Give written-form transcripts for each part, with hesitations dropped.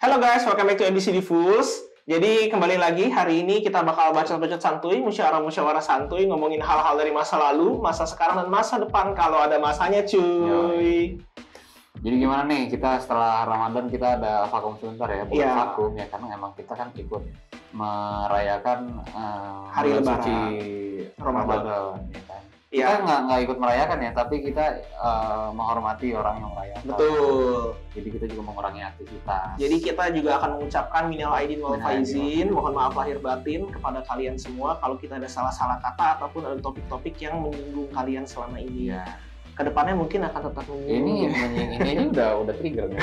Halo guys, welcome back to ABCD Fools. Jadi kembali lagi, hari ini kita bakal bacot-bacot santuy, musyawarah santuy, ngomongin hal-hal dari masa lalu, masa sekarang, dan masa depan kalau ada masanya cuy. Jadi gimana nih, kita setelah Ramadan kita ada vakum sebentar ya, bukan Iya. vakum ya, karena emang kita kan ikut merayakan Hari bulan Lebaran. suci Ramadan. ya kan. Iya. Kita nggak ikut merayakan ya, tapi kita menghormati orang yang merayakan. Betul. Jadi kita juga mengurangi aktivitas. Jadi kita juga akan mengucapkan minal aidin wal Minal aidin faizin, mohon maaf lahir batin kepada kalian semua kalau kita ada salah-salah kata ataupun ada topik-topik yang menyinggung kalian selama ini. Iya. Kedepannya mungkin akan tetap Ini menyinggung. ini udah trigger nih.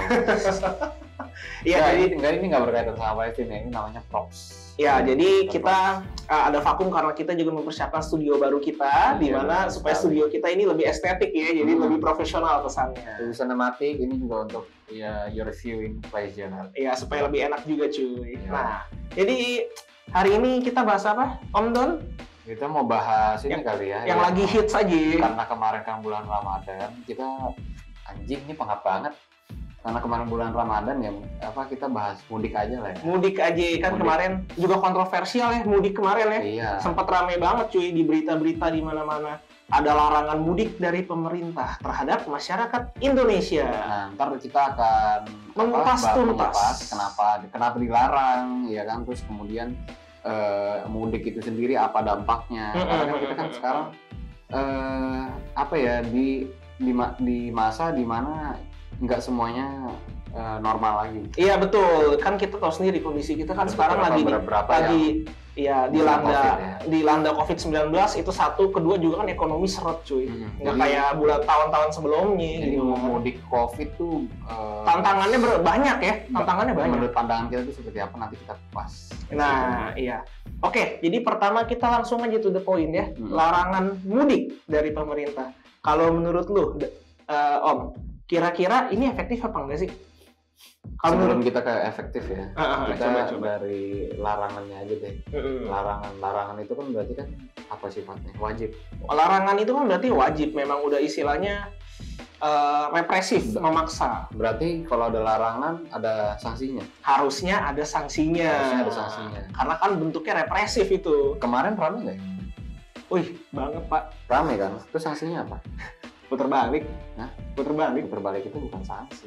Iya, jadi ini nggak berkaitan sama Palestina, ini namanya props. ya, jadi kita ada vakum karena kita juga mempersiapkan studio baru kita, di Iya, mana betul supaya sekali. studio kita ini lebih estetik ya, jadi lebih profesional kesannya. Tulisan nematik ini juga untuk ya your viewing pleasure. Iya, supaya lebih enak juga cuy. Iya. Nah, jadi hari ini kita bahas apa, Om Don? Kita mau bahas ini kali ya. Yang lagi hits aja. Karena kemarin kan bulan Ramadan, kita anjing ini pengap banget. Karena kemarin bulan Ramadan ya, kita bahas mudik aja lah ya. Mudik aja kan Mudik. kemarin juga kontroversial ya mudik kemarin ya. Iya. Sempat rame banget cuy di berita-berita di mana-mana. Ada larangan mudik dari pemerintah terhadap masyarakat Indonesia. Nah, ntar kita akan Mengupas tuntas. kenapa dilarang, ya kan? Terus kemudian mudik itu sendiri apa dampaknya? Karena kan kita kan sekarang di masa dimana nggak semuanya normal lagi. Iya betul, kan kita tahu sendiri kondisi kita kan sekarang beberapa dilanda COVID-19 itu satu, kedua juga kan ekonomi seret cuy. Nggak Jadi- kayak bulan tahun-tahun sebelumnya Jadi gitu. mudik COVID tuh Tantangannya banyak ya, tantangannya banyak. menurut pandangan kita tuh seperti apa nanti kita kupas. Nah, iya. Oke, jadi pertama kita langsung aja to the point ya. Hmm. Larangan mudik dari pemerintah. Kalau menurut lu, Om, kira-kira ini efektif apa enggak sih? Kalau Sebelum menurut kita ke efektif ya, kita dari larangannya aja deh. Larangan itu kan berarti kan apa sifatnya? Wajib. larangan itu kan berarti wajib, memang udah istilahnya represif, memaksa. Berarti kalau ada larangan ada sanksinya. Harusnya ada sanksinya. Harusnya ada sanksinya. Karena kan bentuknya represif itu. Kemarin rame nggak ya? Wih, banget Pak. Rame kan? Itu sanksinya apa? Puter balik. Hah? Puter balik. Berbalik itu bukan sanksi.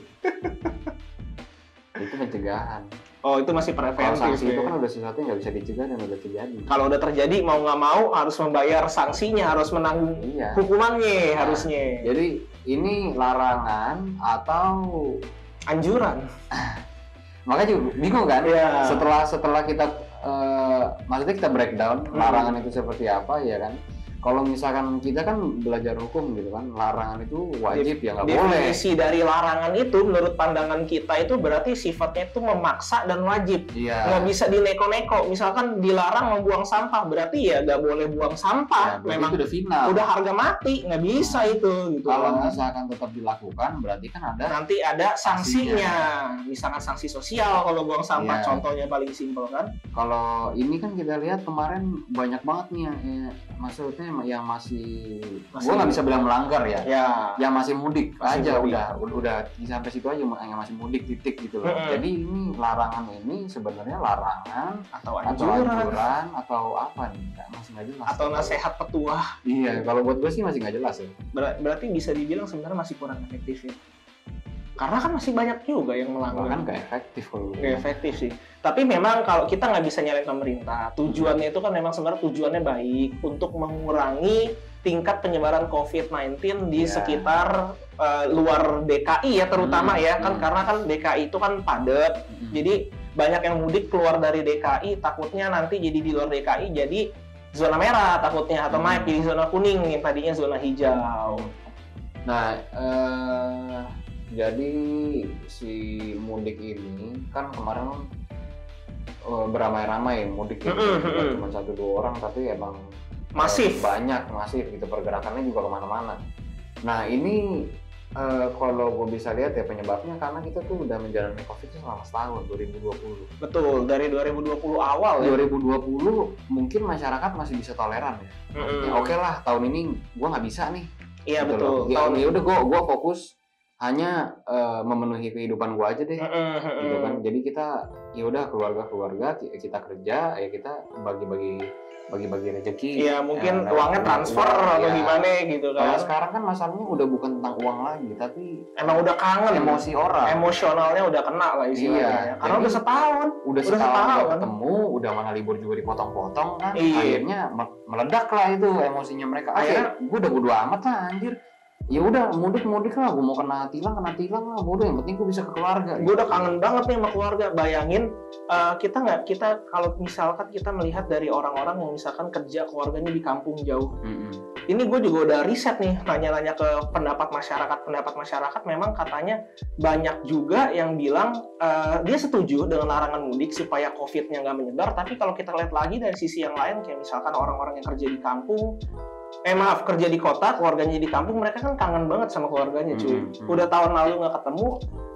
Itu pencegahan. Oh, itu masih Kalau preventif. sanksi itu Ya. kan udah sesuatu yang nggak bisa dicegah dan udah terjadi. Kalau udah terjadi mau nggak mau harus membayar sanksinya, harus menanggung Iya. hukumannya Nah, harusnya. Jadi ini larangan atau Anjuran. makanya juga bingung kan? Iya. Setelah kita maksudnya kita breakdown larangan itu seperti apa ya kan? Kalau misalkan kita kan belajar hukum gitu kan, larangan itu wajib ya nggak boleh. Definisi dari larangan itu menurut pandangan kita itu berarti sifatnya itu memaksa dan wajib. Iya. Nggak bisa dineko-neko. Misalkan dilarang membuang sampah, berarti ya nggak boleh buang Ya, sampah. berarti Memang itu udah final. udah harga mati, nggak bisa itu. Gitu. Kalau misalkan tetap dilakukan, berarti kan ada. Nanti ada sanksinya. Misalkan sanksi sosial kalau buang sampah, Iya. contohnya paling simpel kan. Kalau ini kan kita lihat kemarin banyak banget nih maksudnya yang masih gua nggak bisa bilang melanggar ya. Ya. Yang masih mudik Masih aja mudik. udah sampai situ aja yang masih mudik titik gitu loh. Mm-mm. Jadi ini larangan ini sebenarnya larangan Atau atau anjuran. anjuran atau apa nih? Masih nggak jelas. Atau nasihat petuah. Iya, kalau buat gue sih masih nggak jelas ya. Berarti bisa dibilang sebenarnya masih kurang efektif ya. Karena kan masih banyak juga yang melanggar. Bahkan nggak efektif kalau Nggak efektif sih. Tapi memang kalau kita nggak bisa nyalain pemerintah, tujuannya itu kan memang sebenarnya tujuannya baik untuk mengurangi tingkat penyebaran COVID-19 di Iya. sekitar luar DKI ya terutama ya kan, karena kan DKI itu kan padat. Jadi banyak yang mudik keluar dari DKI, takutnya nanti jadi di luar DKI jadi zona merah takutnya, atau naik jadi zona kuning yang tadinya zona hijau. Nah, jadi si mudik ini kan kemarin beramai-ramai mudik itu bukan cuma 1-2 orang tapi emang Masif. banyak masif gitu, pergerakannya juga kemana-mana. Nah ini kalau gue bisa lihat ya penyebabnya karena kita tuh udah menjalani COVID itu selama setahun 2020. Betul, dari 2020 awal ya. 2020 mungkin masyarakat masih bisa toleran ya. Ya, oke lah tahun ini gue nggak bisa nih. Iya Gitu betul. loh. Ya udah gue fokus hanya memenuhi kehidupan gua aja deh, gitu kan. Jadi kita ya udah keluarga kita kerja, ya kita bagi-bagi rezeki. Iya, mungkin uangnya transfer atau gimana gitu kan. Kalau sekarang kan masalahnya udah bukan tentang uang lagi, tapi emang udah kangen, emosi orang, emosionalnya udah kena lah istilahnya. Karena udah setahun nggak ketemu, udah mana libur juga dipotong-potong kan. Akhirnya meledak lah itu emosinya mereka. Akhirnya gue udah bodo amat lah anjir. Ya udah mudik lah, gue mau kena tilang lah, bodoh, yang penting gue bisa ke keluarga. Gue udah kangen banget nih sama keluarga. Bayangin kita kalau misalkan kita melihat dari orang-orang yang misalkan kerja keluarganya di kampung jauh. Ini gue juga udah riset nih, nanya-nanya ke pendapat masyarakat memang katanya banyak juga yang bilang dia setuju dengan larangan mudik supaya COVID-nya nggak menyebar. Tapi kalau kita lihat lagi dari sisi yang lain, kayak misalkan orang-orang yang kerja di kampung, kerja di kota, keluarganya di kampung, mereka kan kangen banget sama keluarganya, cuy. Udah tahun lalu nggak ketemu,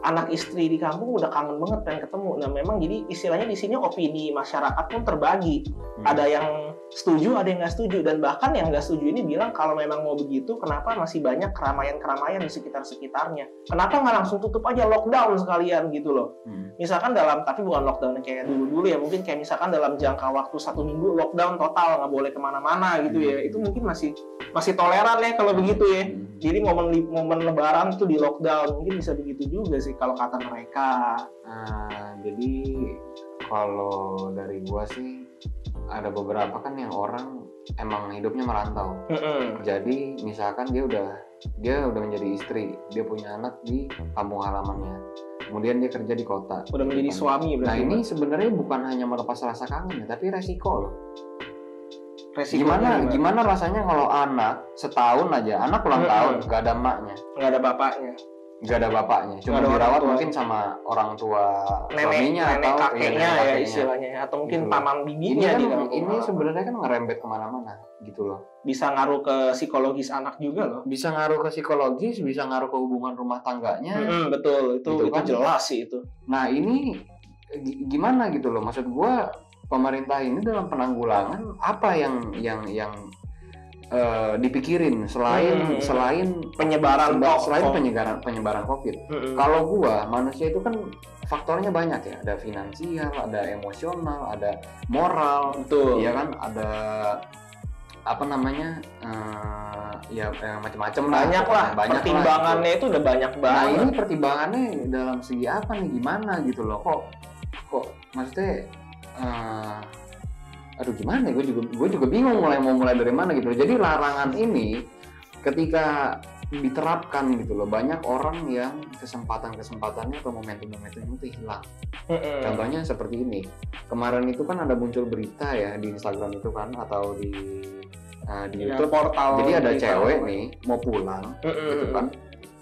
anak istri di kampung udah kangen banget pengen ketemu. Nah, memang jadi istilahnya di sini opini masyarakat pun terbagi. Ada yang setuju, ada yang nggak setuju, dan bahkan yang nggak setuju ini bilang kalau memang mau begitu, kenapa masih banyak keramaian-keramaian di sekitar-sekitarnya? Kenapa nggak langsung tutup aja, lockdown sekalian gitu loh? Misalkan tapi bukan lockdown kayak dulu-dulu ya, mungkin kayak misalkan dalam jangka waktu 1 minggu lockdown total, nggak boleh kemana-mana gitu ya. Itu mungkin masih toleran ya kalau begitu ya. Jadi momen lebaran tuh di lockdown, mungkin bisa begitu juga sih kalau kata mereka. Jadi kalau dari gua sih ada beberapa kan yang orang emang hidupnya merantau. Jadi misalkan dia udah menjadi istri, dia punya anak di kampung halamannya, kemudian dia kerja di kota, udah menjadi suami. Nah ini sebenarnya bukan hanya melepas rasa kangen, tapi resiko loh. Gimana rasanya kalau anak setahun aja, anak ulang tahun nggak ada emaknya, nggak ada bapaknya, cuma dirawat mungkin sama orang tua suaminya nenek atau kakeknya ya istilahnya, atau mungkin gitu. Paman bibinya. Ini sebenarnya kan ngerembet kemana-mana gitu loh. Bisa ngaruh ke psikologis anak juga loh. Bisa ngaruh ke psikologis, bisa ngaruh ke hubungan rumah tangganya. Betul, itu kan jelas sih itu. Nah ini gimana gitu loh, maksud gua pemerintah ini dalam penanggulangan apa yang dipikirin selain penyebaran COVID. Kalau gua manusia itu kan faktornya banyak ya, ada finansial, ada emosional, ada moral, betul. Ya kan, ada apa namanya macam-macam banyak lah pertimbangannya gitu. Itu udah banyak banget. Nah ini pertimbangannya dalam segi apa nih, gimana gitu loh, kok maksudnya aduh gimana, gue juga bingung mau mulai dari mana gitu. Jadi larangan ini ketika diterapkan gitu loh, banyak orang yang kesempatannya atau momentumnya itu hilang. Contohnya seperti ini, kemarin itu kan ada muncul berita ya di Instagram itu kan, atau di YouTube portal. Jadi ada cewek nih mau pulang gitu kan,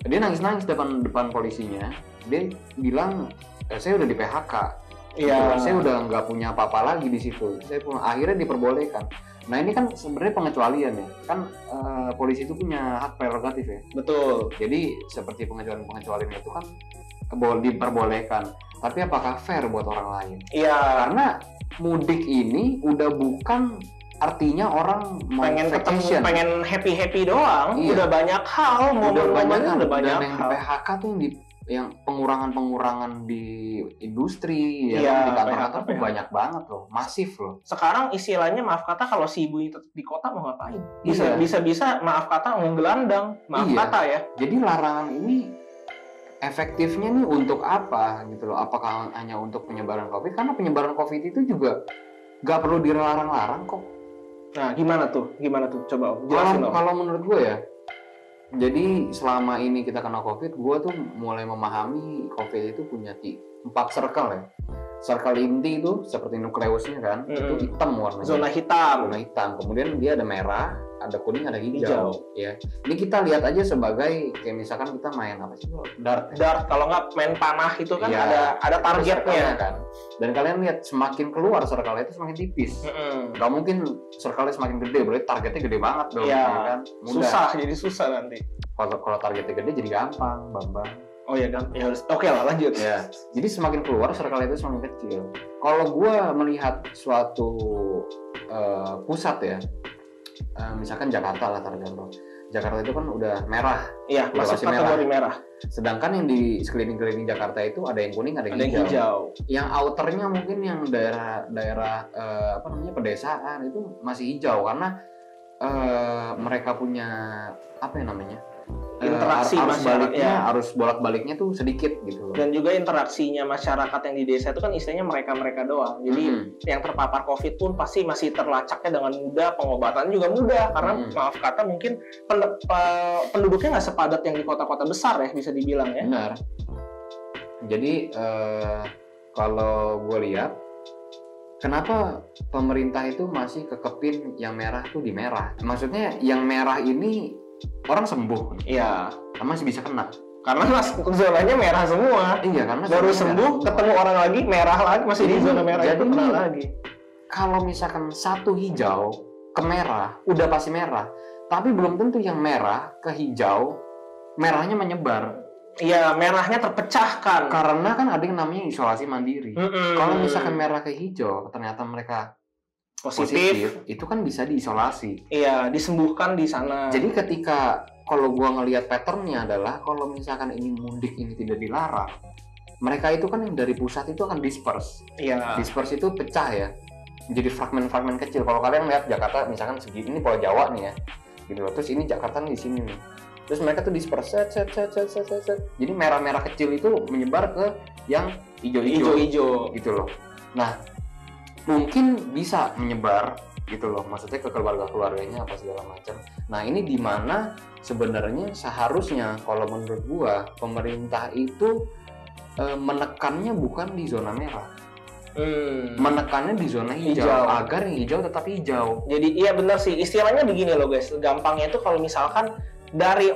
dia nangis depan polisinya, dia bilang saya udah di PHK. Iya. Saya udah nggak punya apa-apa lagi di situ. Saya pulang, akhirnya diperbolehkan. Nah ini kan sebenarnya pengecualian ya. Kan polisi itu punya hak prerogatif ya. Betul. Jadi seperti pengecualian itu kan diperbolehkan. Tapi apakah fair buat orang lain? Iya. Karena mudik ini udah bukan artinya orang pengen ketemu, pengen happy doang. Iya. Udah banyak hal, momen-momennya udah banyak hal. PHK tuh yang pengurangan di industri ya, di kantor-kantor tuh banyak banget loh, masif loh. Sekarang istilahnya maaf kata kalau si ibu itu di kota mau ngapain? Bisa maaf kata ngegelandang, kata ya. Jadi larangan ini efektifnya nih untuk apa gitu loh? Apakah hanya untuk penyebaran COVID? Karena penyebaran COVID itu juga nggak perlu dilarang-larang kok. Nah, gimana tuh? Coba jelasin dong. Kalau menurut gue ya, jadi selama ini kita kena COVID, gue tuh mulai memahami COVID itu punya 4 circle ya. Circle inti itu seperti nukleusnya kan, itu hitam warnanya. Zona hitam. Kemudian dia ada merah, ada kuning, ada hijau. Ya. Ini kita lihat aja sebagai kayak misalkan kita main apa sih? Dart. Kalau nggak main panah itu kan ya, ada targetnya kan. Dan kalian lihat semakin keluar circle itu semakin tipis. Gak mungkin circle semakin gede, berarti targetnya gede banget dong. Iya. Kan? Jadi susah nanti. Kalau targetnya gede jadi gampang, Bambang. Oh ya kan, ya oke lah lanjut. Ya, jadi semakin keluar circle itu semakin kecil. Kalau gue melihat suatu pusat ya, misalkan Jakarta lah contoh. Jakarta itu kan udah merah. Iya, masuk Lokasi kategori merah. Sedangkan yang di sekeliling-keliling Jakarta itu ada yang kuning, ada yang hijau. Yang outernya mungkin yang daerah apa namanya pedesaan itu masih hijau karena mereka punya apa yang namanya interaksi arus bolak-baliknya tuh sedikit gitu loh. Dan juga interaksinya masyarakat yang di desa itu kan istilahnya mereka doang. Jadi yang terpapar COVID pun pasti masih terlacaknya dengan mudah, pengobatan juga mudah karena maaf kata mungkin penduduknya nggak sepadat yang di kota-kota besar ya bisa dibilang ya. Benar. Jadi kalau gue lihat kenapa pemerintah itu masih kekepin yang merah tuh di merah? Maksudnya yang merah ini orang sembuh, iya, masih bisa kena. Karena zonanya merah semua. Iya, karena baru sembuh, ketemu orang lagi, merah lagi, masih di zona merah itu kena lagi. Kalau misalkan satu hijau ke merah, udah pasti merah. Tapi belum tentu yang merah ke hijau, merahnya menyebar. Iya, merahnya terpecahkan. Karena kan ada yang namanya isolasi mandiri. Kalau misalkan merah ke hijau, ternyata mereka positif, itu kan bisa diisolasi. Iya, disembuhkan di sana. Jadi ketika kalau gua ngelihat patternnya adalah kalau misalkan ini mudik ini tidak dilarang, mereka itu kan yang dari pusat itu akan disperse. Iya. Disperse itu pecah ya, menjadi fragmen-fragmen kecil. Kalau kalian lihat Jakarta misalkan segini, ini Pulau Jawa nih ya, gitu loh. Terus ini Jakarta nih di sini nih. Terus mereka tuh disperse, jadi merah-merah kecil itu menyebar ke yang hijau-hijau, gitu loh. Nah, mungkin bisa menyebar gitu loh, maksudnya ke keluarga-keluarganya apa segala macam. Nah ini di mana sebenarnya seharusnya kalau menurut gua pemerintah itu menekannya bukan di zona merah, menekannya di zona hijau agar yang hijau tetap hijau. Jadi iya benar sih, istilahnya begini loh guys, gampangnya itu kalau misalkan dari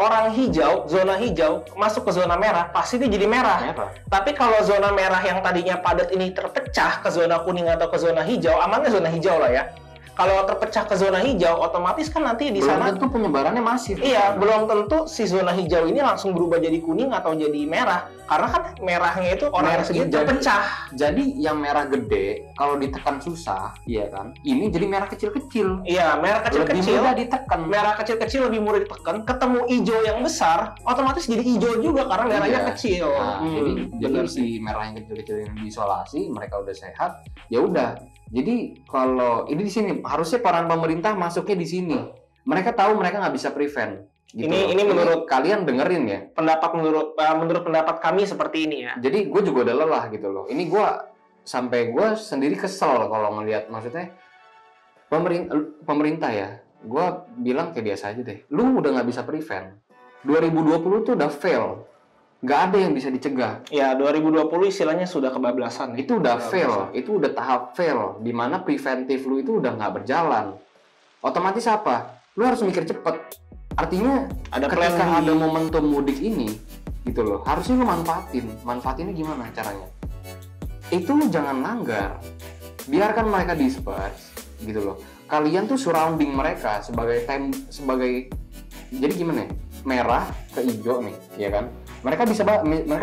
orang hijau, zona hijau masuk ke zona merah, pasti dia jadi merah. Tapi kalau zona merah yang tadinya padat ini terpecah ke zona kuning atau ke zona hijau, amannya zona hijau lah ya. Kalau terpecah ke zona hijau, otomatis kan nanti di sana belum tentu penyebarannya masif. Iya, belum tentu si zona hijau ini langsung berubah jadi kuning atau jadi merah. Karena kan merahnya itu orang segitu terpecah. Jadi yang merah gede kalau ditekan susah, iya kan? Ini jadi merah kecil-kecil. Iya, merah kecil-kecil lebih mudah ditekan. Merah kecil-kecil lebih mudah ditekan. Ketemu hijau yang besar, otomatis jadi hijau juga karena merahnya kecil. Nah, jadi si merah yang kecil-kecil yang diisolasi, mereka udah sehat, ya udah. Jadi kalau ini di sini harusnya peran pemerintah masuknya di sini. Mereka tahu mereka nggak bisa prevent. Gitu ini menurut kalian dengerin ya. Menurut pendapat kami seperti ini ya. Jadi gue juga udah lelah gitu loh. Ini gue sendiri kesel kalau ngelihat, maksudnya pemerintah ya. Gue bilang kayak biasa aja deh. Lu udah nggak bisa prevent. 2020 tuh udah fail. Nggak ada yang bisa dicegah. Ya, 2020 istilahnya sudah kebablasan. Itu udah fail, itu udah tahap fail, di mana preventif lu itu udah nggak berjalan. Otomatis apa? Lu harus mikir cepet. Artinya ada ketika ada momentum mudik ini, gitu loh, harusnya lu manfaatinnya gimana caranya? Itu lu jangan langgar, biarkan mereka disperse, gitu loh. Kalian tuh surrounding mereka sebagai jadi gimana ya? Merah ke hijau nih, ya kan? Mereka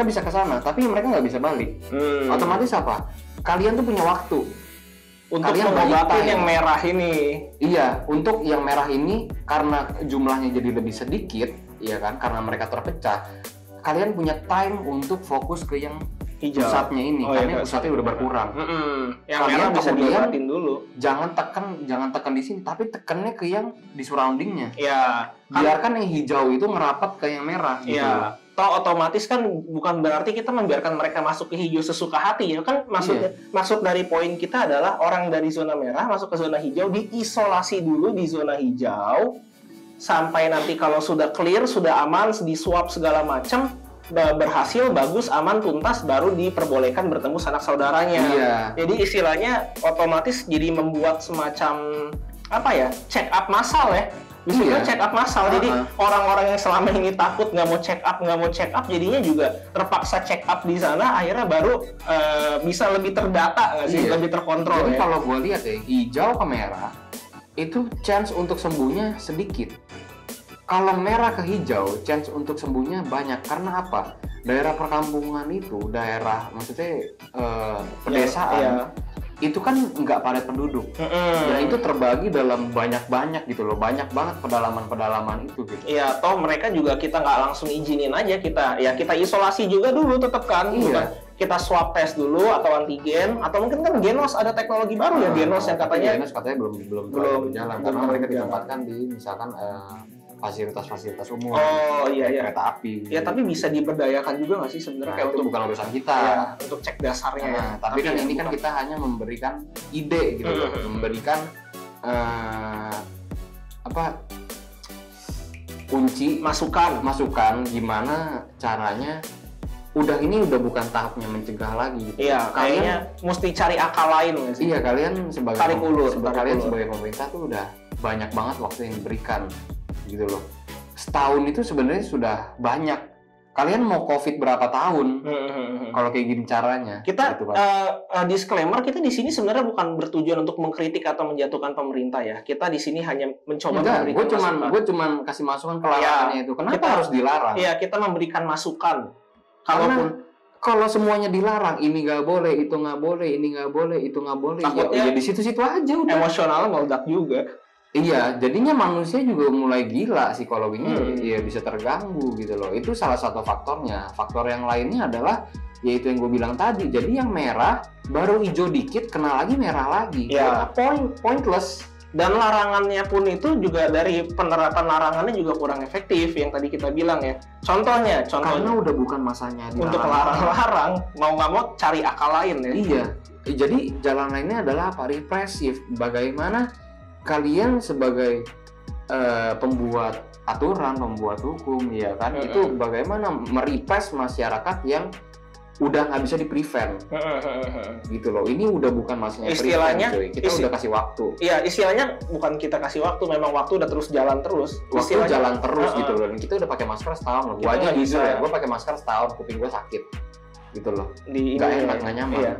bisa ke sana, tapi mereka nggak bisa balik. Otomatis apa? Kalian tuh punya waktu untuk mengobati yang merah ini. Iya, untuk yang merah ini karena jumlahnya jadi lebih sedikit, ya kan? Karena mereka terpecah. Kalian punya time untuk fokus ke yang hijau. Pusatnya ini, karena pusatnya udah berkurang. Yang merah bisa diobatin dulu. Jangan tekan di sini, tapi tekannya ke yang di surroundingnya. Iya. Biarkan yang hijau itu ngerapat ke yang merah. Iya. Toh otomatis kan bukan berarti kita membiarkan mereka masuk ke hijau sesuka hati ya kan, maksud dari poin kita adalah orang dari zona merah masuk ke zona hijau diisolasi dulu di zona hijau sampai nanti kalau sudah clear, sudah aman, di swab segala macam berhasil, bagus, aman, tuntas, baru diperbolehkan bertemu sanak saudaranya. Iya. Jadi istilahnya otomatis jadi membuat semacam check up massal ya. Bisa check up massal, jadi orang-orang yang selama ini takut nggak mau check up, jadinya juga terpaksa check up di sana, akhirnya baru bisa lebih terdata nggak sih, lebih terkontrol. Jadi kalau gue lihat ya, hijau ke merah itu chance untuk sembuhnya sedikit. Kalau merah ke hijau, chance untuk sembuhnya banyak. Karena apa? Daerah perkampungan itu, maksudnya pedesaan, itu kan nggak padat penduduk. Dan itu terbagi dalam banyak gitu loh, banyak banget pedalaman itu gitu. Iya, toh mereka juga kita nggak langsung izinin aja, kita isolasi juga dulu tetap kan. Iya. Kita swab test dulu atau antigen, atau mungkin kan Genos ada teknologi baru ya, Genos yang katanya belum berjalan karena mereka ditempatkan di misalkan fasilitas umum. Oh iya. Kereta api. Ya tapi bisa diberdayakan juga nggak sih sebenarnya kayak itu untuk bukan urusan kita. Ya, untuk cek dasarnya. Tapi kan ini kan kita hanya memberikan ide gitu loh, memberikan kunci masukan gimana caranya. Ini udah bukan tahapnya mencegah lagi gitu. Iya, kayaknya mesti cari akal lain nggak sih? Iya, kalian sebagai pemerintah tuh udah banyak banget waktu yang diberikan gitu loh. Setahun itu sebenarnya sudah banyak. Kalian mau COVID berapa tahun? Kalau kayak gini caranya. Kita gitu, disclaimer, kita di sini sebenarnya bukan bertujuan untuk mengkritik atau menjatuhkan pemerintah ya. Kita di sini hanya mencoba memberikan masukan. Gue cuman kasih masukan ke larangannya itu. Kenapa harus dilarang? Iya, kita memberikan masukan. Kalau semuanya dilarang, ini nggak boleh, itu nggak boleh, ini nggak boleh, itu nggak boleh. Takutnya ya di situ-situ aja udah. Emosionalnya meledak juga. Iya, jadinya manusia juga mulai gila, psikologinya ya bisa terganggu gitu loh. Itu salah satu faktornya. Faktor yang lainnya adalah yaitu yang gue bilang tadi. Jadi yang merah baru hijau dikit, kena lagi merah lagi. Ya. Pointless. Dan larangannya pun itu juga dari penerapan larangannya juga kurang efektif yang tadi kita bilang ya. Contohnya karena udah bukan masanya untuk larang-larang, mau nggak mau cari akal lain ya. Iya. Jadi jalan lainnya adalah apa? Represif. Bagaimana kalian sebagai pembuat aturan, pembuat hukum, ya kan, itu bagaimana merepress masyarakat yang udah nggak bisa di-prevent, gitu loh. Ini udah bukan masanya istilahnya prevent, kita udah kasih waktu. Iya, istilahnya bukan kita kasih waktu, memang waktu udah terus jalan terus. Waktu jalan terus gitu loh. Dan kita udah pakai masker setahun loh. Gue aja jujur ya, gue pakai masker setahun, kuping gue sakit, gitu loh. Nggak enak, nggak nyaman. Iya.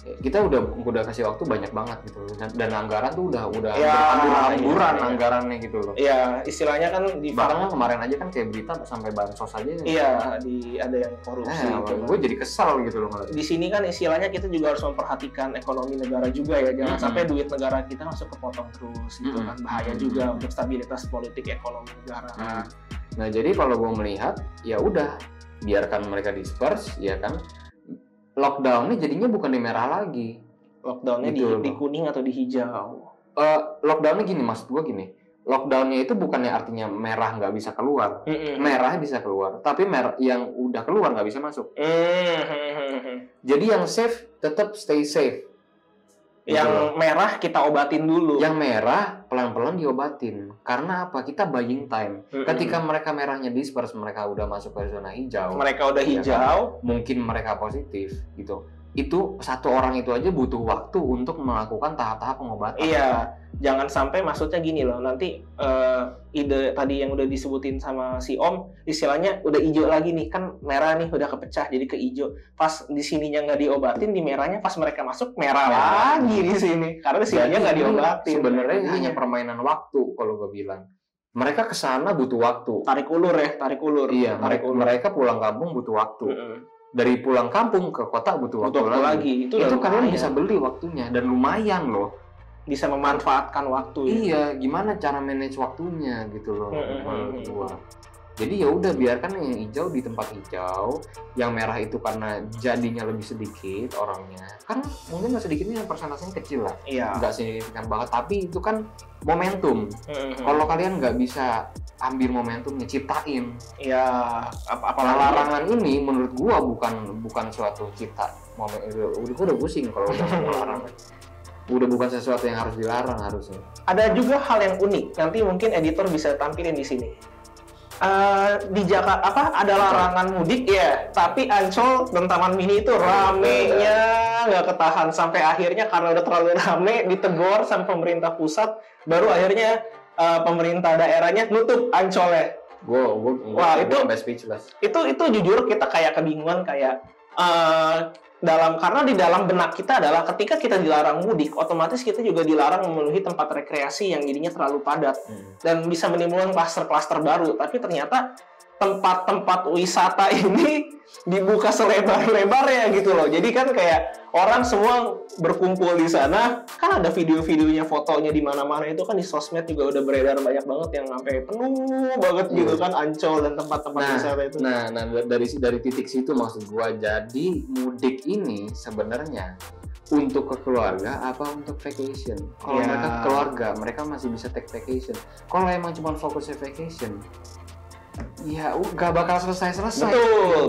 Kita udah kasih waktu banyak banget gitu loh. Dan anggaran tuh udah hamburan anggarannya gitu loh. Iya, istilahnya kan bahkan kemarin aja kan kayak berita sampai bansos aja. Iya, ada yang korupsi. Gue jadi kesal gitu loh. Di sini kan istilahnya kita juga harus memperhatikan ekonomi negara juga ya. Jangan sampai duit negara kita masuk kepotong terus gitu kan. Bahaya juga untuk stabilitas politik ekonomi negara. Nah, jadi kalau gue melihat ya udah biarkan mereka disperse ya kan. Lockdown-nya jadinya bukan di merah lagi. Lockdown-nya gitu di kuning atau di hijau? Lockdown-nya gini, maksud gue gini. Lockdown-nya itu bukannya artinya merah nggak bisa keluar. Merah bisa keluar, tapi yang udah keluar nggak bisa masuk. Jadi yang safe tetap stay safe. Yang merah kita obatin dulu. Yang merah pelan-pelan diobatin. Karena apa? Kita buying time. Ketika mereka merahnya disperse, mereka udah masuk ke zona hijau. Mereka udah hijau. Kan? Mungkin mereka positif gitu. Itu satu orang itu aja butuh waktu untuk melakukan tahap-tahap pengobatan. Iya. Jangan sampai maksudnya gini loh, nanti ide tadi yang udah disebutin sama si Om, istilahnya udah hijau lagi nih, kan merah nih udah kepecah jadi ke hijau. Pas di sininya nggak diobatin, di merahnya pas mereka masuk merah lagi di sini, karena di sininya nggak diobatin. Sebenarnya ini hanya permainan waktu kalau gue bilang. Mereka kesana butuh waktu. Tarik ulur. Iya, mereka pulang kampung butuh waktu. Dari pulang kampung ke kota butuh waktu lagi. Itu kalian bisa beli waktunya dan lumayan loh. Bisa memanfaatkan waktu. Iya, gimana cara manage waktunya gitu loh. Jadi ya udah biarkan yang hijau di tempat hijau, yang merah itu karena jadinya lebih sedikit orangnya. Kan mungkin sedikitnya persentasenya kecil lah. Iya. Nggak signifikan banget, tapi itu kan momentum. Kalau kalian nggak bisa ambil momentumnya, ciptain. Iya. Apalagi larangan ini menurut gua bukan suatu cipta. Udah pusing kalau udah melarang. Udah bukan sesuatu yang harus dilarang harusnya. Ada juga hal yang unik. Nanti mungkin editor bisa tampilin di sini. Di Jakarta ada larangan mudik ya, tapi Ancol dan Taman Mini itu ramenya nggak ketahan sampai akhirnya karena udah terlalu rame ditegur sama pemerintah pusat, baru akhirnya pemerintah daerahnya nutup Ancolnya. Wah, itu speechless. Itu jujur kita kayak kebingungan kayak karena di dalam benak kita adalah ketika kita dilarang mudik, otomatis kita juga dilarang memenuhi tempat rekreasi yang jadinya terlalu padat dan bisa menimbulkan klaster-klaster baru. Tapi ternyata tempat-tempat wisata ini dibuka selebar-lebarnya gitu loh. Jadi kan kayak orang semua berkumpul di sana, kan ada video-videonya, fotonya di mana-mana itu kan di sosmed juga udah beredar banyak banget yang sampai penuh banget gitu kan Ancol dan tempat-tempat wisata itu. Nah, dari titik situ maksud gua, jadi mudik ini sebenarnya untuk ke keluarga apa untuk vacation? Kalau mereka keluarga, mereka masih bisa take vacation. Kalau emang cuma fokusnya vacation, ya gak bakal selesai.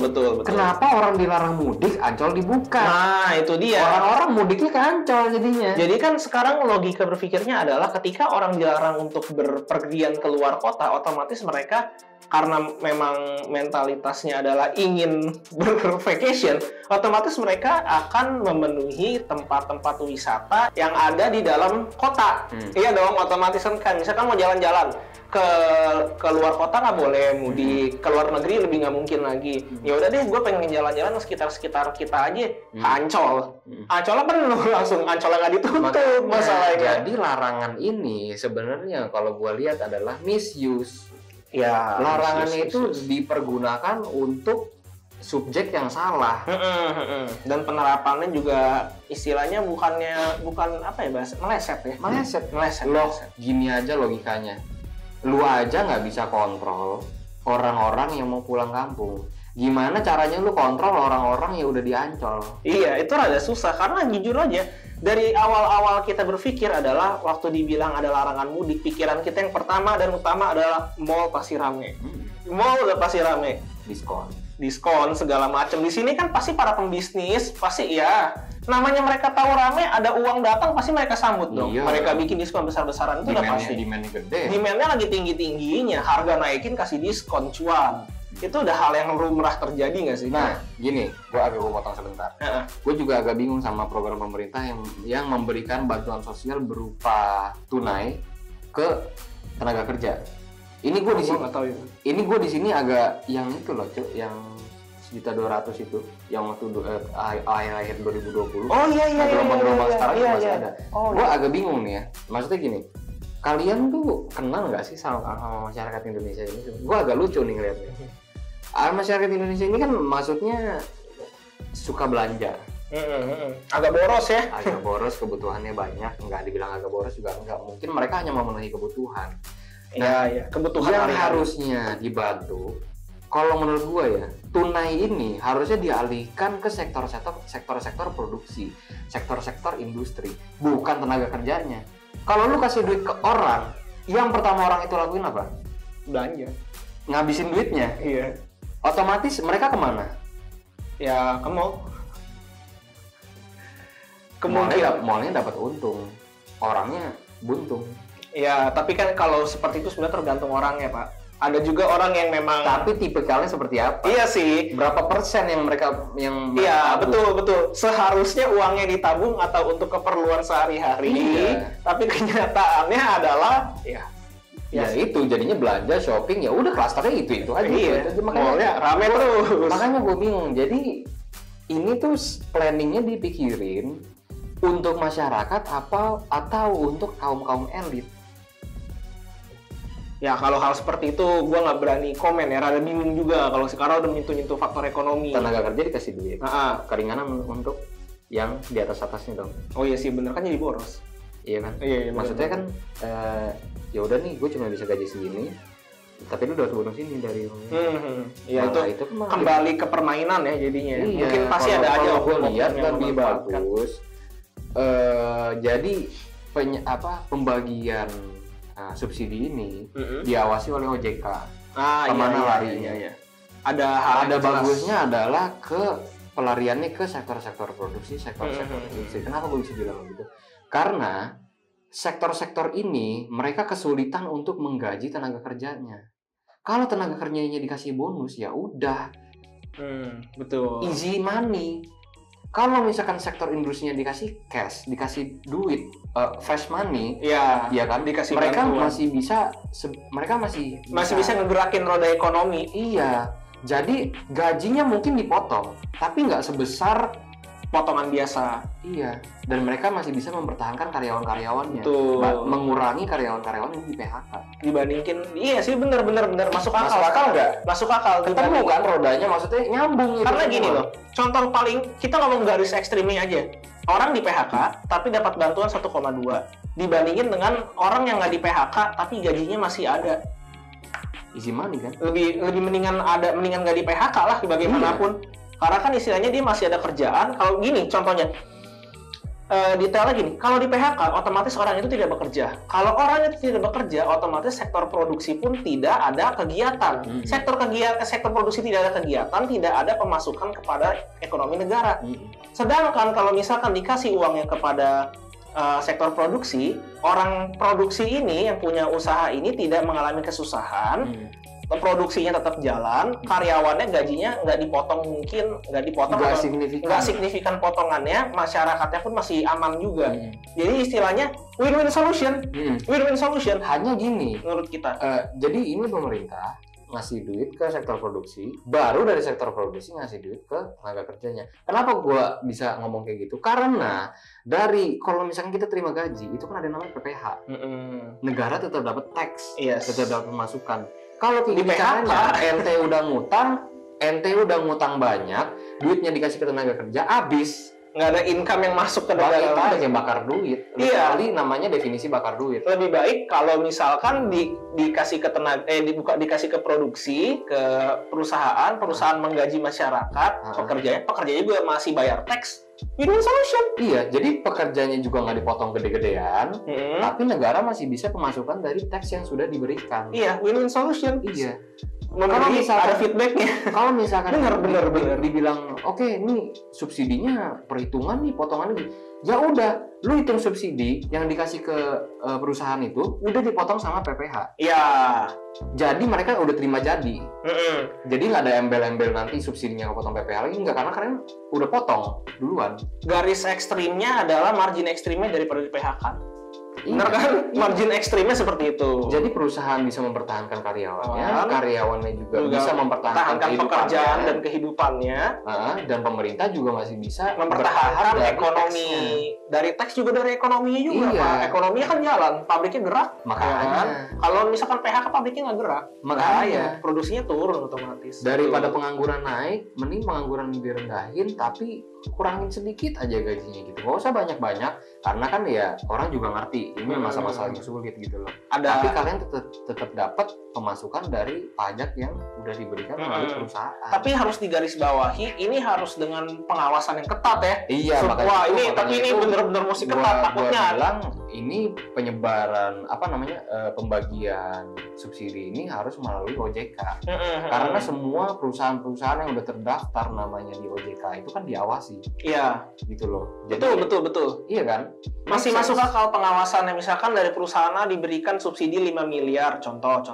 Betul. Kenapa orang dilarang mudik, Ancol dibuka? Nah, itu dia. Orang-orang mudiknya ke Ancol jadinya. Jadi kan sekarang logika berpikirnya adalah ketika orang dilarang untuk berpergian keluar kota, otomatis mereka karena memang mentalitasnya adalah ingin bervacation, otomatis mereka akan memenuhi tempat-tempat wisata yang ada di dalam kota. Iya dong, otomatis kan misalkan mau jalan-jalan ke luar kota nggak boleh mudik, ke luar negeri lebih nggak mungkin lagi. Ya udah deh, gue pengen jalan-jalan sekitar kita aja, ke Ancol. Ancolnya penuh langsung, Ancolnya nggak ditutup masalahnya. Jadi larangan ini sebenarnya kalau gue lihat adalah misuse. Ya, larangannya itu dipergunakan untuk subjek yang salah. Dan penerapannya juga istilahnya bukan apa ya bahasa, meleset. Loh, gini aja logikanya. Lu aja nggak bisa kontrol orang-orang yang mau pulang kampung. Gimana caranya lu kontrol orang-orang yang udah di Ancol? Iya, itu rada susah karena jujur aja dari awal-awal kita berpikir adalah waktu dibilang ada larangan mudik, pikiran kita yang pertama dan utama adalah mall pasti rame. Mall udah pasti rame. Diskon segala macam. Di sini kan pasti para pembisnis pasti ya namanya mereka tahu rame, ada uang datang pasti mereka sambut dong. Iya, mereka bikin diskon besar-besaran itu udah pasti. Demandnya gede. Demandnya lagi tinggi-tingginya, harga naikin kasih diskon cuan. Itu udah hal yang lumrah terjadi nggak sih? Nah, gini, gue potong sebentar. Gue juga agak bingung sama program pemerintah yang memberikan bantuan sosial berupa tunai ke tenaga kerja. Ini gue di sini nggak tahu ya. Ini gue di sini agak yang itu loh, Cuk, yang 1.200.000 itu, yang waktu akhir 2020. Oh iya. Gelombang-gelombang sekarang iya, masih ada. Gue iya. agak bingung nih ya. Maksudnya gini, kalian tuh kenal nggak sih sama masyarakat Indonesia ini? Gue agak lucu nih ngeliatnya. Masyarakat Indonesia ini kan maksudnya suka belanja. Agak boros ya. Agak boros, kebutuhannya banyak. Nggak dibilang agak boros juga enggak. Mungkin mereka hanya memenuhi kebutuhan. Nah, iya, kebutuhan yang harusnya dibantu, kalau menurut gue ya, tunai ini harusnya dialihkan ke sektor-sektor produksi, sektor-sektor industri, bukan tenaga kerjanya. Kalau lu kasih duit ke orang, yang pertama orang itu lakuin apa? Belanja. Ngabisin duitnya. Iya. Otomatis mereka kemana? Ya ke mall. Mallnya dapat untung, orangnya buntung. Ya, tapi kan kalau seperti itu sebenarnya tergantung orangnya, Pak. Ada juga orang yang memang. Tapi tipikalnya seperti apa? Iya sih. Berapa persen yang mereka Iya, betul. Seharusnya uangnya ditabung atau untuk keperluan sehari-hari. Iya. Tapi kenyataannya adalah ya itu jadinya belanja, shopping, ya udah klasternya itu aja. Iya. Makanya rame terus. Makanya gue bingung. Jadi ini tuh planningnya dipikirin untuk masyarakat atau untuk kaum elit. Ya kalau hal seperti itu gue nggak berani komen ya, rada bingung juga kalau sekarang udah menyentuh faktor ekonomi. Tenaga kerja dikasih duit, keringanan untuk yang di atasnya dong. Oh iya sih, bener kan jadi boros. Iya kan? Iya, maksudnya kan ya udah nih, gue cuma bisa gaji segini, tapi lu udah bonus ini dari Iya, itu kan kembali ke permainan ya jadinya. Iya, mungkin pasti ada aja gue lihat lebih bagus. Jadi pembagian subsidi ini diawasi oleh OJK. Kemana larinya? Iya. Ada bagusnya adalah ke pelariannya ke sektor-sektor produksi, sektor-sektor industri. Kenapa gue bisa bilang begitu? Karena sektor-sektor ini mereka kesulitan untuk menggaji tenaga kerjanya. Kalau tenaga kerjanya dikasih bonus, ya udah. Betul. Easy money. Kalau misalkan sektor industrinya dikasih cash, dikasih duit, fresh money, ya kan, dikasih mereka bantuan. masih bisa ngegerakin roda ekonomi. Iya. Jadi gajinya mungkin dipotong, tapi nggak sebesar potongan biasa. Iya, dan mereka masih bisa mempertahankan karyawan-karyawannya, Betul. mengurangi karyawan-karyawan yang di PHK. Dibandingin, iya sih bener masuk akal. Masuk akal nggak? Masuk akal. Ketemu kan rodanya, maksudnya nyambung gitu. Karena gini loh, contoh paling kita ngomong garis ekstrimnya aja. Orang di PHK tapi dapat bantuan 1,2 dibandingin dengan orang yang nggak di PHK tapi gajinya masih ada. Easy money kan? Lebih mendingan nggak di PHK lah bagaimanapun. Iya. Karena kan istilahnya dia masih ada kerjaan. Kalau gini contohnya, detailnya gini, kalau di PHK otomatis orang itu tidak bekerja. Kalau orang itu tidak bekerja, otomatis sektor produksi pun tidak ada kegiatan. Sektor produksi tidak ada kegiatan, tidak ada pemasukan kepada ekonomi negara. Sedangkan kalau misalkan dikasih uangnya kepada sektor produksi, orang produksi ini yang punya usaha ini tidak mengalami kesusahan. Produksinya tetap jalan, karyawannya gajinya nggak signifikan potongannya, masyarakatnya pun masih aman juga. Jadi istilahnya win-win solution. Win-win solution. Hanya gini, menurut kita. Jadi ini pemerintah ngasih duit ke sektor produksi, baru dari sektor produksi ngasih duit ke tenaga kerjanya. Kenapa gua bisa ngomong kayak gitu? Karena kalau misalnya kita terima gaji, itu kan ada namanya PPH. Negara tetap dapat tax, tetap dapat pemasukan. Kalau di PHK, ente udah ngutang banyak, duitnya dikasih ke tenaga kerja, habis. Nggak ada income yang masuk ke negara lain. Yang bakar duit. Kali namanya definisi bakar duit. Lebih baik kalau misalkan dikasih ke dikasih ke produksi, ke perusahaan menggaji masyarakat, pekerjanya juga masih bayar tax. Win-win solution. Iya, jadi pekerjanya juga nggak dipotong gede-gedean, tapi negara masih bisa pemasukan dari tax yang sudah diberikan. Iya, win-win solution. Iya. Kalau misalkan ada feedbacknya, kalau misalkan bener. dibilang oke, ini subsidinya perhitungan nih potongannya, ya udah lu hitung subsidi yang dikasih ke perusahaan itu udah dipotong sama PPH. Iya. Jadi mereka udah terima jadi. Jadi nggak ada embel-embel nanti subsidinya kepotong PPH lagi, nggak, karena kalian udah potong duluan. Garis ekstrimnya adalah margin ekstrimnya daripada di PHK. Benar kan? Margin ekstrimnya seperti itu. Jadi perusahaan bisa mempertahankan karyawannya juga bisa mempertahankan pekerjaan dan kehidupannya. Dan pemerintah juga masih bisa mempertahankan ekonomi. Dari teks juga dari ekonominya juga. Pak. Ekonominya kan jalan, pabriknya gerak. Makanya. Kan? Kalau misalkan PHK pabriknya nggak gerak, makanya produksinya turun otomatis. Daripada pengangguran naik, mending pengangguran direndahin tapi kurangin sedikit aja gajinya gitu. Gak usah banyak-banyak, karena kan ya orang juga ngerti ini masa-masa yang sulit gitu loh. Tapi kalian tetap dapat pemasukan dari pajak yang udah diberikan oleh perusahaan. Tapi harus digarisbawahi, ini harus dengan pengawasan yang ketat ya. Iya, wah ini tapi ini benar-benar mesti ketat. Takutnya bilang ini penyebaran pembagian subsidi ini harus melalui OJK. Karena semua perusahaan-perusahaan yang udah terdaftar namanya di OJK itu kan diawasi. Iya, gitu loh. Jadi, betul. Iya kan? Masih masuk akal pengawasannya, misalkan dari perusahaan diberikan subsidi 5 miliar, contoh.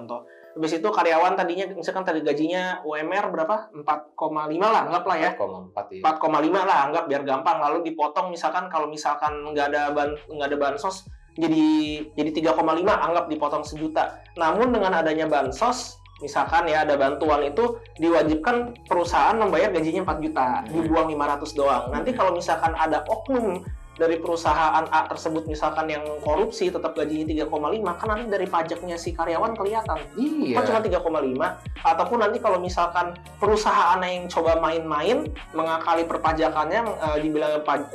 Habis itu karyawan tadinya misalkan tadi gajinya UMR berapa? 4,5 lah, anggaplah ya. 4,4 ya. 4,5 lah, anggap biar gampang. Lalu dipotong misalkan kalau misalkan nggak ada bansos jadi 3,5, anggap dipotong 1 juta. Namun dengan adanya bansos, misalkan ya ada bantuan itu diwajibkan perusahaan membayar gajinya 4 juta, dibuang 500 doang. Nanti kalau misalkan ada oknum dari perusahaan A tersebut misalkan yang korupsi tetap gajinya 3,5, kan nanti dari pajaknya si karyawan kelihatan. Iya. Kan cuma 3,5. Ataupun nanti kalau misalkan perusahaan yang coba main-main mengakali perpajakannya,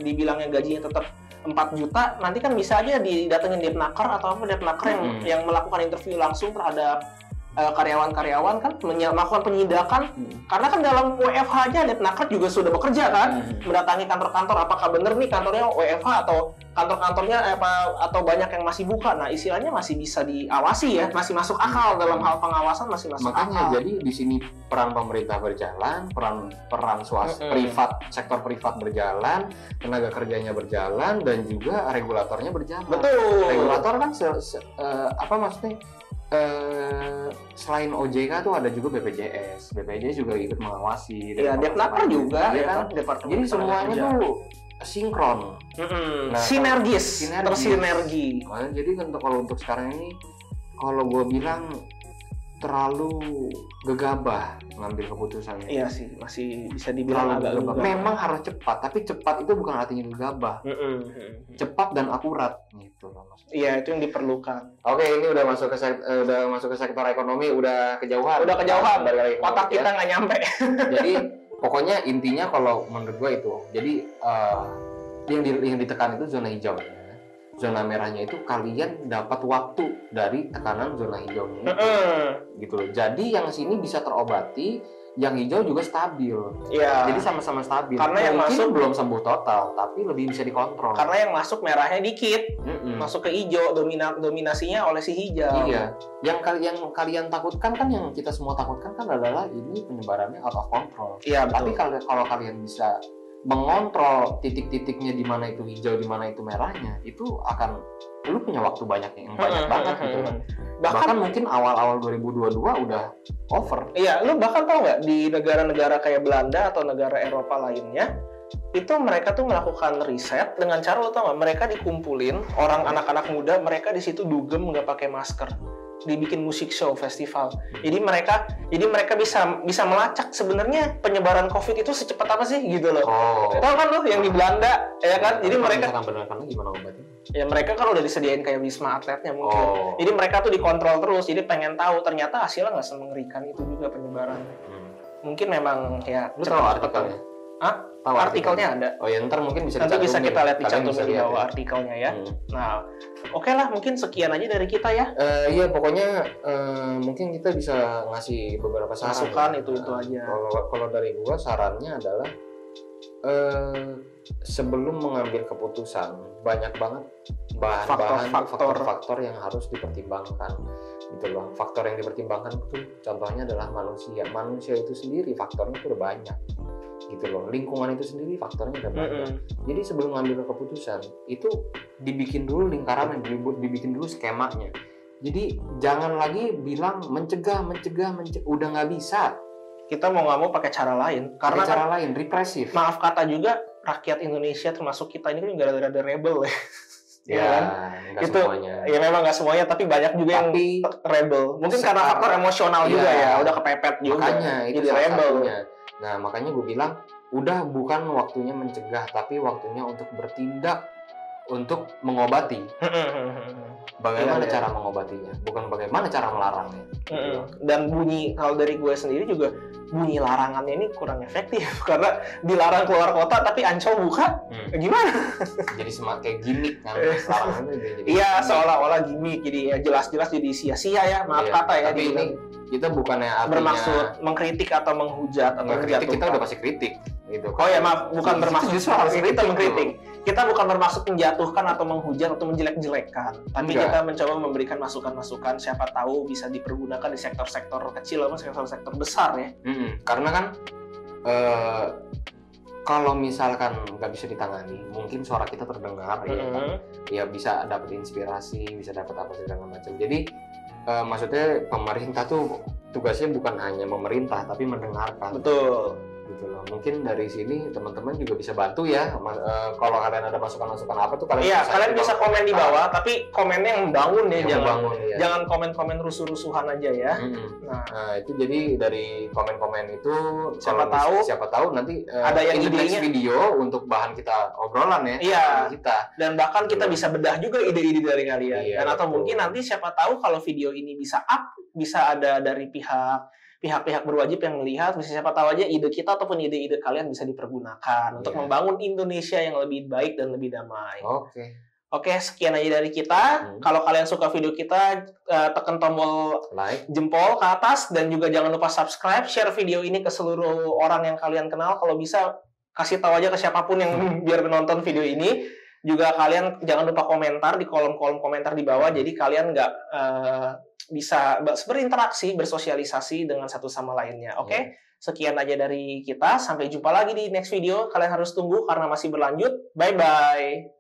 dibilangnya gajinya tetap 4 juta, nanti kan bisa aja didatengin Depnaker atau Depnaker yang melakukan interview langsung terhadap karyawan-karyawan kan, melakukan penindakan. Karena kan dalam WFH aja Depnaker juga sudah bekerja kan, mendatangi kantor-kantor, apakah benar nih kantornya WFH atau kantor-kantornya atau banyak yang masih buka. Nah, istilahnya masih bisa diawasi ya, masih masuk akal dalam hal pengawasan, masih masuk akal. Makanya jadi di sini peran pemerintah berjalan, peran swasta sektor privat berjalan, tenaga kerjanya berjalan, dan juga regulatornya berjalan. Betul. Regulator kan selain OJK tuh ada juga BPJS juga ikut mengawasi. Iya, Depnaker juga ya kan. Jadi semuanya tuh sinkron. Sinergis. Tersinergi. Jadi kalau untuk sekarang ini, kalau gue bilang terlalu gegabah ngambil keputusannya. Iya sih, masih bisa dibilang agak gegabah. Memang harus cepat, tapi cepat itu bukan artinya gegabah. Cepat dan akurat gitu loh Mas. Iya, itu yang diperlukan. Oke, ini udah masuk ke sektor ekonomi, udah kejauhan. Otak kita nggak nyampe. Jadi pokoknya intinya kalau menurut gue itu, jadi yang ditekan itu zona hijau. Zona merahnya itu kalian dapat waktu dari tekanan zona hijaunya itu, gitu loh. Jadi yang sini bisa terobati, yang hijau juga stabil. Iya. Jadi sama-sama stabil. Karena yang masuk belum sembuh total, tapi lebih bisa dikontrol. Karena yang masuk merahnya dikit, masuk ke hijau, dominasinya oleh si hijau. Iya. Yang kalian takutkan kan, yang kita semua takutkan kan adalah ini penyebarannya out of control. Iya. Tapi kalau kalian bisa mengontrol titik-titiknya di mana itu hijau, di mana itu merahnya, itu akan lu punya waktu banyak banget gitu loh. Bahkan mungkin awal-awal 2022 udah over. Iya, lu bahkan tau nggak di negara-negara kayak Belanda atau negara Eropa lainnya, itu mereka tuh melakukan riset dengan cara, lo tau nggak, mereka dikumpulin orang anak-anak muda, mereka di situ dugem nggak pakai masker, dibikin musik show festival. Jadi mereka bisa melacak sebenarnya penyebaran COVID itu secepat apa sih gitu loh. Tahu kan lo yang di Belanda ya kan? Jadi mereka benar-benar gimana obatnya? Ya mereka kan udah disediain kayak wisma atletnya mungkin. Jadi mereka tuh dikontrol terus. Jadi pengen tahu ternyata hasilnya nggak semengerikan itu juga penyebaran. Mungkin memang ya. Lu tahu artikelnya? Tahu artikelnya ada. Oh ya, ntar mungkin bisa kita lihat dicantumin di bawah artikelnya ya. Nah, oke lah, mungkin sekian aja dari kita ya. Iya, pokoknya mungkin kita bisa ngasih beberapa saran. Masukan itu aja. Kalau dari gua sarannya adalah sebelum mengambil keputusan, banyak banget faktor-faktor yang harus dipertimbangkan gitu loh. Faktor yang dipertimbangkan itu contohnya adalah manusia itu sendiri, faktornya itu udah banyak gitu loh. Lingkungan itu sendiri faktornya udah banyak. Jadi sebelum mengambil keputusan itu dibikin dulu lingkaran, dibikin dulu skemanya. Jadi jangan lagi bilang mencegah, udah nggak bisa. Kita mau nggak mau pakai cara lain, karena cara lain, represif. Maaf kata juga, rakyat Indonesia termasuk kita ini kan gara-gara ada rebel ya. Ya kan? Itu semuanya. Ya memang nggak semuanya, tapi banyak juga yang rebel. Mungkin karena faktor emosional juga ya, udah kepepet juga. Makanya itu jadi rebel. Nah, makanya gue bilang, udah bukan waktunya mencegah, tapi waktunya untuk bertindak, untuk mengobati. Bagaimana cara mengobatinya, bukan bagaimana cara melarangnya. Dan kalau dari gue sendiri juga, bunyi larangannya ini kurang efektif karena dilarang keluar kota tapi Ancol buka, gimana? Jadi semakin kayak gimmick kan, larangannya jadi. Iya, seolah-olah gimmick, jadi ya jelas-jelas jadi sia-sia ya, maaf kata ya. Tapi ini kita bukannya artinya bermaksud mengkritik atau menghujat atau menjatuhkan. Kita udah pasti kritik gitu. Oh ya maaf, bukan bermaksud justru harus kita mengkritik. Kita bukan bermaksud menjatuhkan atau menghujat atau menjelek-jelekkan, tapi kita mencoba memberikan masukan-masukan, siapa tahu bisa dipergunakan di sektor-sektor kecil atau sektor-sektor besar ya. Karena kan kalau misalkan nggak bisa ditangani, mungkin suara kita terdengar, ya bisa dapat inspirasi, bisa dapat apa segala macam. Jadi maksudnya pemerintah tuh tugasnya bukan hanya memerintah, tapi mendengarkan. Betul. Gitu loh. Mungkin dari sini teman-teman juga bisa bantu ya. Kalau kalian ada masukan-masukan apa tuh kalian bisa komen di bawah, tapi komennya yang membangun ya, jangan komen-komen rusuh-rusuhan aja ya. Nah, itu jadi dari komen-komen itu siapa tahu nanti ada yang idenya video untuk bahan kita obrolan ya. Iya. Dan bahkan kita bisa bedah juga ide-ide dari kalian. Iya, dan atau mungkin nanti siapa tahu kalau video ini bisa ada dari pihak-pihak berwajib yang melihat, bisa siapa tahu aja ide kita ataupun ide-ide kalian bisa dipergunakan untuk membangun Indonesia yang lebih baik dan lebih damai. Oke, sekian aja dari kita. Kalau kalian suka video kita, tekan tombol jempol ke atas dan juga jangan lupa subscribe, share video ini ke seluruh orang yang kalian kenal. Kalau bisa kasih tahu aja ke siapapun yang biar menonton video ini. Juga kalian jangan lupa komentar di kolom-kolom komentar di bawah. Jadi kalian nggak bisa berinteraksi, bersosialisasi dengan satu sama lainnya. Oke? Sekian aja dari kita. Sampai jumpa lagi di next video. Kalian harus tunggu karena masih berlanjut. Bye-bye.